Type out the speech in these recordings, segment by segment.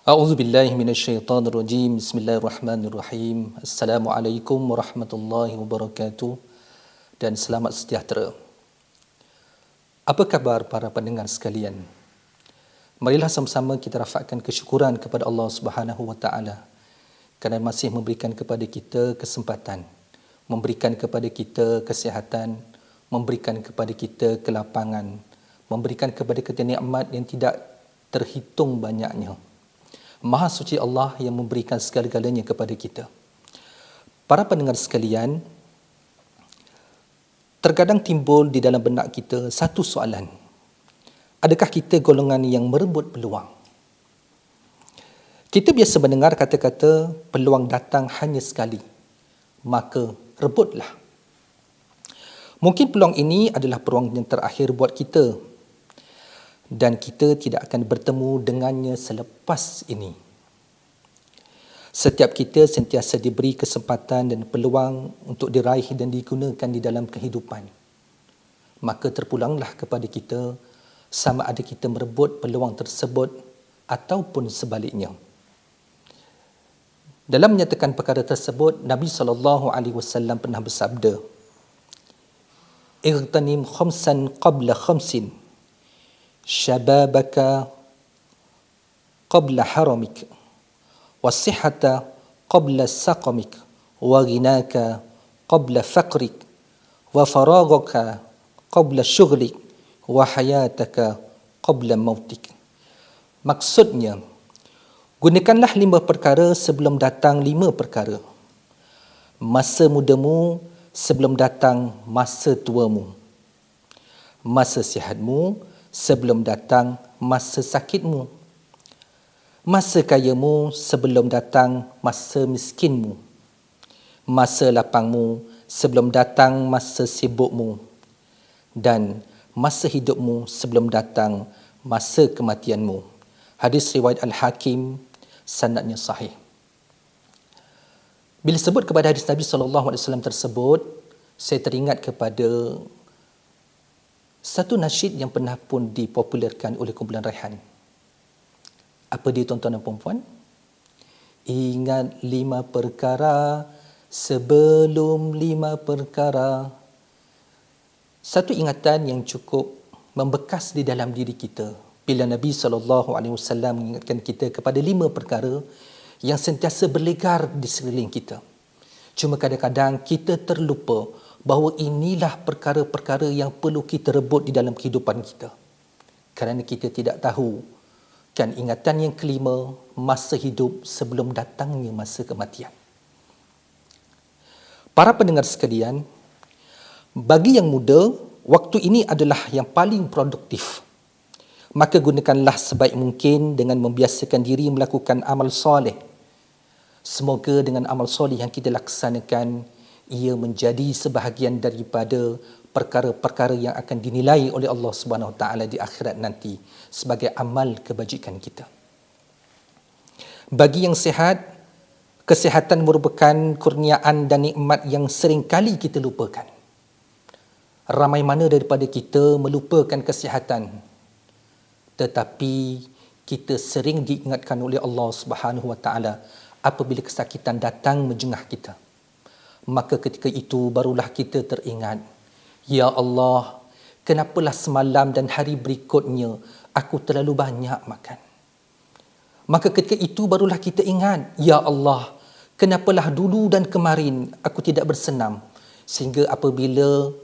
A'udzu billahi minasyaitonir rajim. Bismillahirrahmanirrahim. Assalamualaikum warahmatullahi wabarakatuh dan selamat sejahtera. Apa khabar para pendengar sekalian? Marilah sama-sama kita rafakkan kesyukuran kepada Allah Subhanahu wa taala kerana masih memberikan kepada kita kesempatan, memberikan kepada kita kesihatan, memberikan kepada kita kelapangan, memberikan kepada kita nikmat yang tidak terhitung banyaknya. Maha suci Allah yang memberikan segala-galanya kepada kita. Para pendengar sekalian, terkadang timbul di dalam benak kita satu soalan. Adakah kita golongan yang merebut peluang? Kita biasa mendengar kata-kata peluang datang hanya sekali, maka rebutlah. Mungkin peluang ini adalah peluang yang terakhir buat kita dan kita tidak akan bertemu dengannya selepas ini. Setiap kita sentiasa diberi kesempatan dan peluang untuk diraih dan digunakan di dalam kehidupan. Maka terpulanglah kepada kita sama ada kita merebut peluang tersebut ataupun sebaliknya. Dalam menyatakan perkara tersebut, Nabi SAW pernah bersabda, "Ightanim khamsan qabla khamsin, syababaka qabla haramik, wasihata qabla saqamik, wa ghinaka qabla faqrik, wa faragaka qabla syughlik, wa hayataka qabla mautik." Maksudnya, gunakanlah 5 perkara sebelum datang 5 perkara. Masa mudamu sebelum datang masa tuamu. Masa sihatmu sebelum datang masa sakitmu. Masa kayamu sebelum datang masa miskinmu. Masa lapangmu sebelum datang masa sibukmu. Dan masa hidupmu sebelum datang masa kematianmu. Hadis riwayat Al-Hakim, sanadnya sahih. Bila sebut kepada hadis Nabi SAW tersebut, saya teringat kepada satu nasyid yang pernah pun dipopularkan oleh kumpulan Raihan. Apa dia, tuan-tuan dan puan-puan? Ingat 5 perkara sebelum 5 perkara. Satu ingatan yang cukup membekas di dalam diri kita bila Nabi SAW mengingatkan kita kepada 5 perkara yang sentiasa berlegar di sekeliling kita. Cuma kadang-kadang kita terlupa bahawa inilah perkara-perkara yang perlu kita rebut di dalam kehidupan kita. Kerana kita tidak tahu kan ingatan yang kelima, masa hidup sebelum datangnya masa kematian. Para pendengar sekalian, bagi yang muda, waktu ini adalah yang paling produktif. Maka gunakanlah sebaik mungkin dengan membiasakan diri melakukan amal soleh. Semoga dengan amal soleh yang kita laksanakan, ia menjadi sebahagian daripada perkara-perkara yang akan dinilai oleh Allah Subhanahu Wa Taala di akhirat nanti sebagai amal kebajikan kita. Bagi yang sihat, kesihatan merupakan kurniaan dan nikmat yang sering kali kita lupakan. Ramai mana daripada kita melupakan kesihatan, tetapi kita sering diingatkan oleh Allah Subhanahu Wa Taala apabila kesakitan datang menjengah kita. Maka ketika itu barulah kita teringat, ya Allah, kenapalah semalam dan hari berikutnya aku terlalu banyak makan. Maka ketika itu barulah kita ingat, ya Allah, kenapalah dulu dan kemarin aku tidak bersenam, sehingga apabila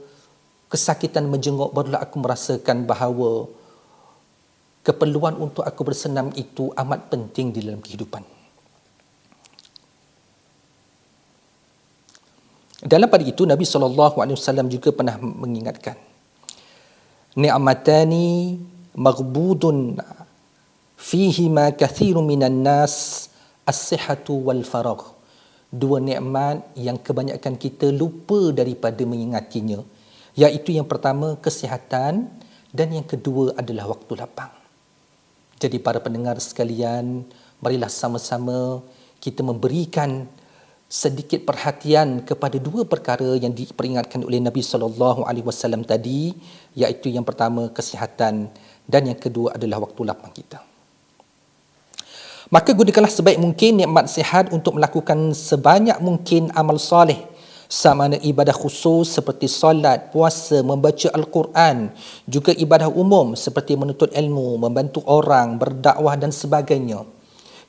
kesakitan menjenguk barulah aku merasakan bahawa keperluan untuk aku bersenam itu amat penting di dalam kehidupan. Dalam pada itu Nabi SAW juga pernah mengingatkan, ni'matani maghbudun fihima kathirun minan nas, as-sihhatu wal faragh. 2 nikmat yang kebanyakan kita lupa daripada mengingatinya, iaitu yang pertama kesihatan dan yang kedua adalah waktu lapang. Jadi para pendengar sekalian, marilah sama-sama kita memberikan sedikit perhatian kepada 2 perkara yang diperingatkan oleh Nabi SAW tadi, iaitu yang pertama kesihatan dan yang kedua adalah waktu lapang kita. Maka gunakanlah sebaik mungkin nikmat sihat untuk melakukan sebanyak mungkin amal soleh, sama ada ibadah khusus seperti solat, puasa, membaca Al-Quran, juga ibadah umum seperti menuntut ilmu, membantu orang, berdakwah dan sebagainya.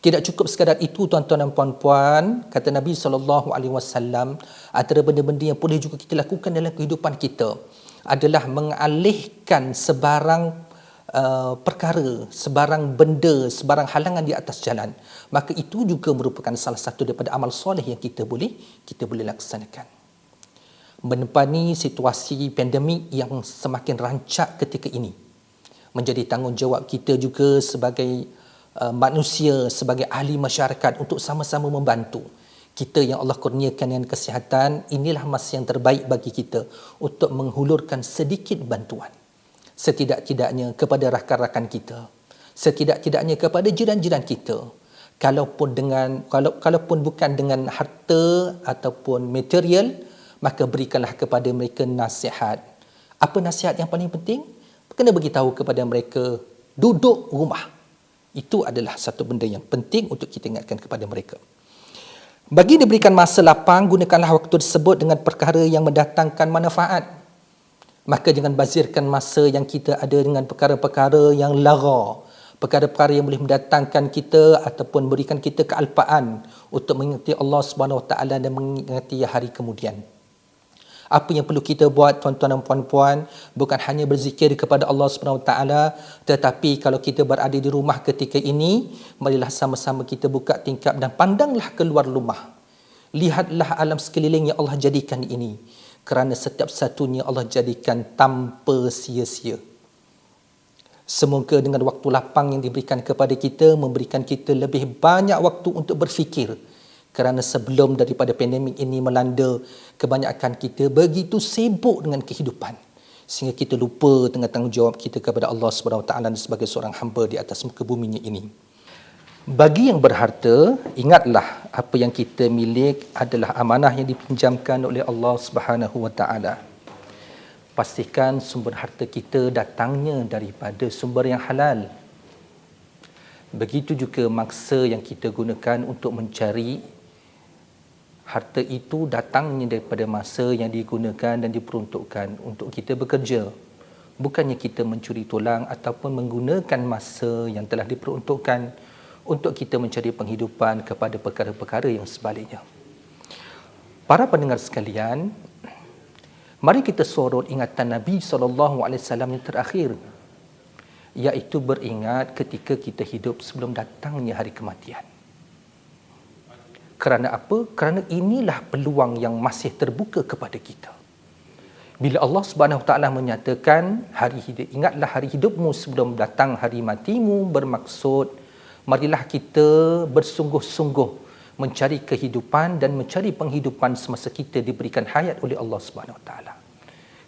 Tidak cukup sekadar itu, tuan-tuan dan puan-puan, kata Nabi SAW, antara benda-benda yang boleh juga kita lakukan dalam kehidupan kita adalah mengalihkan sebarang perkara, sebarang benda, sebarang halangan di atas jalan. Maka itu juga merupakan salah satu daripada amal soleh yang kita boleh laksanakan. Menepani situasi pandemik yang semakin rancak ketika ini, menjadi tanggungjawab kita juga sebagai manusia, sebagai ahli masyarakat untuk sama-sama membantu. Kita yang Allah kurniakan dengan kesihatan, inilah masa yang terbaik bagi kita untuk menghulurkan sedikit bantuan. Setidak-tidaknya kepada rakan-rakan kita, setidak-tidaknya kepada jiran-jiran kita. Kalaupun bukan dengan harta ataupun material, maka berikanlah kepada mereka nasihat. Apa nasihat yang paling penting? Kena beritahu kepada mereka, duduk rumah. Itu adalah satu benda yang penting untuk kita ingatkan kepada mereka. Bagi diberikan masa lapang, gunakanlah waktu tersebut dengan perkara yang mendatangkan manfaat. Maka jangan bazirkan masa yang kita ada dengan perkara-perkara yang lara, perkara-perkara yang boleh mendatangkan kita ataupun berikan kita kealpaan untuk mengingati Allah Subhanahu Wa Taala dan mengingati hari kemudian. Apa yang perlu kita buat, tuan-tuan dan puan-puan, bukan hanya berzikir kepada Allah Subhanahu Wa Taala, tetapi kalau kita berada di rumah ketika ini, marilah sama-sama kita buka tingkap dan pandanglah keluar rumah. Lihatlah alam sekeliling yang Allah jadikan ini. Kerana setiap satunya Allah jadikan tanpa sia-sia. Semoga dengan waktu lapang yang diberikan kepada kita, memberikan kita lebih banyak waktu untuk berfikir. Kerana sebelum daripada pandemik ini melanda, kebanyakan kita begitu sibuk dengan kehidupan, sehingga kita lupa dengan tanggungjawab kita kepada Allah SWT sebagai seorang hamba di atas muka buminya ini. Bagi yang berharta, ingatlah apa yang kita milik adalah amanah yang dipinjamkan oleh Allah Subhanahu Wa Taala. Pastikan sumber harta kita datangnya daripada sumber yang halal. Begitu juga mangsa yang kita gunakan untuk mencari harta itu datangnya daripada masa yang digunakan dan diperuntukkan untuk kita bekerja. Bukannya kita mencuri tulang ataupun menggunakan masa yang telah diperuntukkan untuk kita mencari penghidupan kepada perkara-perkara yang sebaliknya. Para pendengar sekalian, mari kita sorot ingatan Nabi SAW yang terakhir, iaitu beringat ketika kita hidup sebelum datangnya hari kematian. Kerana apa? Kerana inilah peluang yang masih terbuka kepada kita. Bila Allah Subhanahu Taala menyatakan, ingatlah hari hidupmu sebelum datang hari matimu, bermaksud marilah kita bersungguh-sungguh mencari kehidupan dan mencari penghidupan semasa kita diberikan hayat oleh Allah Subhanahu Wa Taala.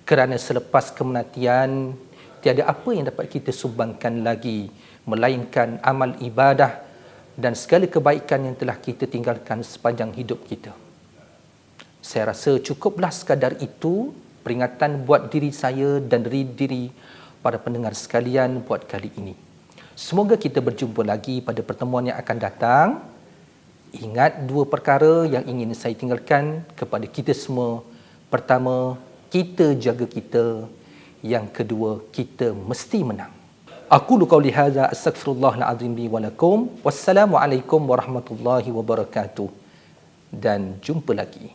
Kerana selepas kematian, tiada apa yang dapat kita sumbangkan lagi melainkan amal ibadah dan segala kebaikan yang telah kita tinggalkan sepanjang hidup kita. Saya rasa cukuplah sekadar itu peringatan buat diri saya dan diri para pendengar sekalian buat kali ini. Semoga kita berjumpa lagi pada pertemuan yang akan datang. Ingat dua perkara yang ingin saya tinggalkan kepada kita semua. Pertama, kita jaga kita. Yang kedua, kita mesti menang. Aqulu qawli hadza astaghfirullahal azim li wa lakum. Wassalamualaikum warahmatullahi wabarakatuh. Dan jumpa lagi.